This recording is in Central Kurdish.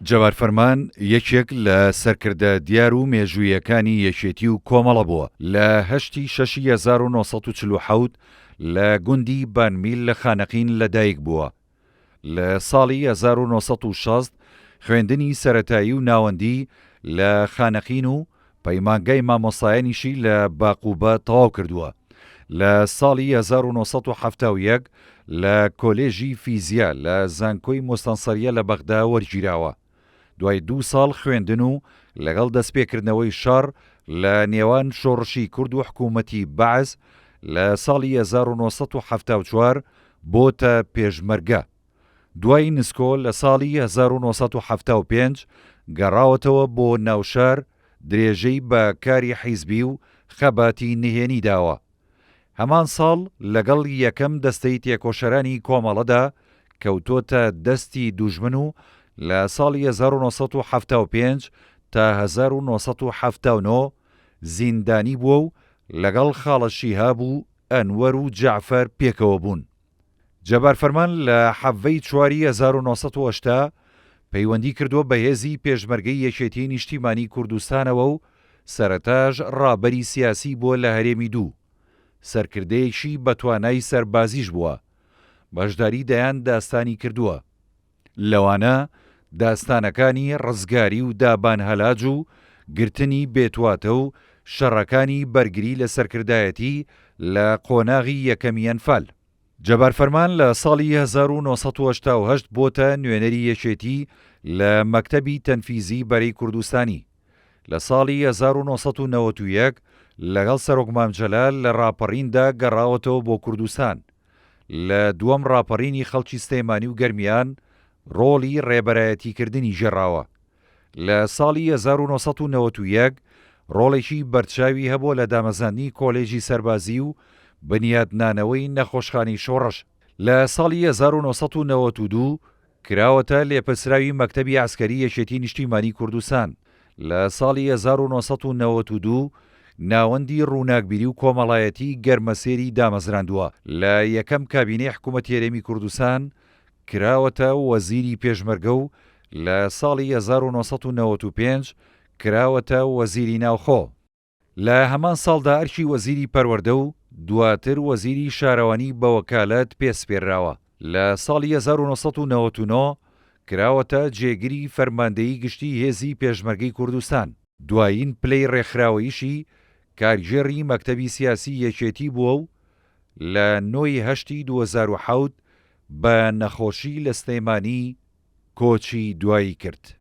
جەوار فەرمان یەکێک لە سەرکردە دیار و مێژوویەکانی یەکێتی و کۆمەڵە بووە لە هەشتی 1940 لە گوندی بانمیل لە خانەقین لەدایک بووە. لە ساڵی 1960 خوێندنی سەرەتایی و ناوەندی لە خانەقین و پەیمانگای مامۆسایەنیشی لە باقوبە تەواو کردووە. لە ساڵی 1970 لە کۆلێژی فیزیا لە زانکۆی مۆستانسەریە لە بەغدا وەرگیراوە. دوای 2 ساڵ خوێندن و لەگەڵ دەستپێکردنەوەی شەڕ لە نێوان شۆڕشی کورد و حکوومەتی بەعز لە ساڵی 1974 بۆتە پێشمەرگە. دوای نسکۆ لە ساڵی 1975 گەڕاوەتەوە بۆ ناوشار درێژەی بە کاری حیزبی و خەباتی نهێنی داوە. هەمان ساڵ لەگەڵ یەکەم دەستەی تێکۆشەرانی کۆمەڵەدا کەوتۆتە دەستی دوژمن و لە ساڵی 1975 تا 1979 زیندانی بووە و لەگەڵ خاڵە شیهاب و ئەنوەر و جەعفەر پێکەوە بوون. جەبار فەرمان لە حەڤەی 4 1980 پەیوەندی کردووە بە هێزی پێشمەرگەی یەکێتی نیشتیمانی کوردستانەوە و سەرەتاش ڕابەری سیاسی بووە لە هەرێمی دوو. سەرکردەیەکی بە توانای سەربازیش بووە. بەشداری دەیان داستانی کردووە. لەوانە داستانەکانی ڕزگاری و دابان هەلاج و گرتنی بێتواتە و شەڕەکانی بەرگری لە سەرکردایەتی لە قۆناغی یەکەمی ئەنفال. جەبار فەرمان لە ساڵی 1980 بۆتە نوێنەری یەکێتی لە مەکتەبی تەنفیزی بەرەی کوردستانی. لە ساڵی 1991 لەگەڵ سەرۆک مامجەلال لە ڕاپەڕیندا گەڕاوەتەوە بۆ کوردستان. لە دووەم ڕاپەڕینی خەڵکی سلێمانی و گەرمیان ڕۆڵی ڕێبەرایەتیکردنی ژێڕاوە. لە ساڵی 1991 ڕۆڵێکی بەرچاوی هەبووە لە دامەزاندنی کۆلێژی سەربازی و بنیادنانەوەی نەخۆشخانەی شۆڕش. لە ساڵی 1992 کراوەتە لێپەسراوی مەکتەبی عسکەری یەکێتی نیشتیمانی کوردستان. لە ساڵی 1992 ناوەندی ڕووناکبیری و کۆمەڵایەتی گەرمەسێری دامەزراندووە. لە یەکەم کابینەی حکوومەتی هەرێمی کوردستان کراوەتە وەزیری پێشمەرگە و لە ساڵی 1995 کراوەتە وەزیری ناوخۆ. لە هەمان ساڵدا ئەرکی وەزیری پەروەردە و دواتر وەزیری شارەوانی بە وەکالەت پێسپێراوە. لە ساڵی 1999 کراوەتە جێگیری فەرماندەیی گشتی هێزی پێشمەرگەی کوردستان. دوایین پلەی ڕێکخراوەییشی کارژێڕی مەکتەبی سیاسی یەکێتی بووە و لە 9 هەشتی 2007 بە نەخۆشی لە سلێمانی کۆچی دوایی کرد.